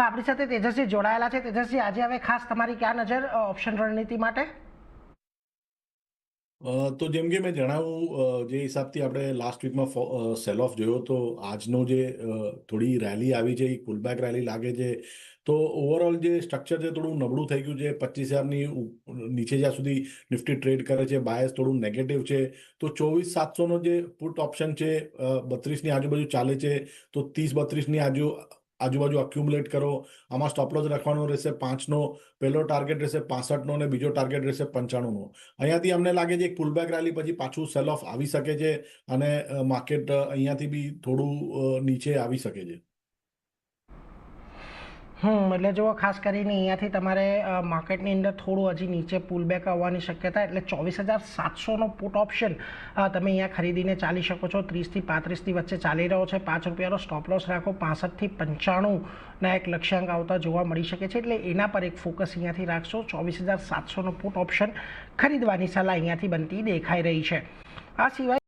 આપણી સાથે તેજસ્વી જોડાયેલા છે। તેજસ્વી, આજે હવે ખાસ તમારી ક્યાં નજર ઓપ્શન રણનીતિ માટે? તો જેમ કે મેં જણાવ્યું જે હિસાબથી આપણે લાસ્ટ વીકમાં સેલ ઓફ જોયો તો આજનો જે થોડી રેલી આવી છે એ પુલબેક રેલી લાગે છે। તો ઓવરઓલ જે સ્ટ્રક્ચર છે થોડું નબળું થઈ ગયું છે। 25,000ની નીચે જ્યાં સુધી નિફ્ટી ટ્રેડ કરે છે બાયસ થોડું નેગેટિવ છે। તો 24,700નો જે પુટ ઓપ્શન છે 32ની આજુબાજુ ચાલે છે। તો 30-32ની આજુબાજુ અક્યુમ્યુલેટ કરો। આમાં સ્ટોપલોસ રાખવાનો રહેશે 5નો, પહેલો ટાર્ગેટ રહેશે 65નો અને બીજો ટાર્ગેટ રહેશે 95નો। અહીંયાથી અમને લાગે છે એક પુલબેક રેલી પછી પાછું સેલ ઓફ આવી શકે છે અને માર્કેટ અહીંયાથી બી થોડું નીચે આવી શકે છે। એટલે જુઓ, ખાસ કરીને અહીંયાથી તમારે માર્કેટની અંદર થોડું હજી નીચે પુલબેક આવવાની શક્યતા, એટલે 24,700નો પુટ ઓપ્શન તમે અહીંયા ખરીદીને ચાલી શકો છો। 30થી 35ની વચ્ચે ચાલી રહ્યો છે। 5 રૂપિયાનો સ્ટોપ લોસ રાખો। 65થી 95ના એક લક્ષ્યાંક આવતા જોવા મળી શકે છે, એટલે એના પર એક ફોકસ અહીંયાથી રાખશો। 24,700નો પુટ ઓપ્શન ખરીદવાની સલાહ અહીંયાથી બનતી દેખાઈ રહી છે। આ સિવાય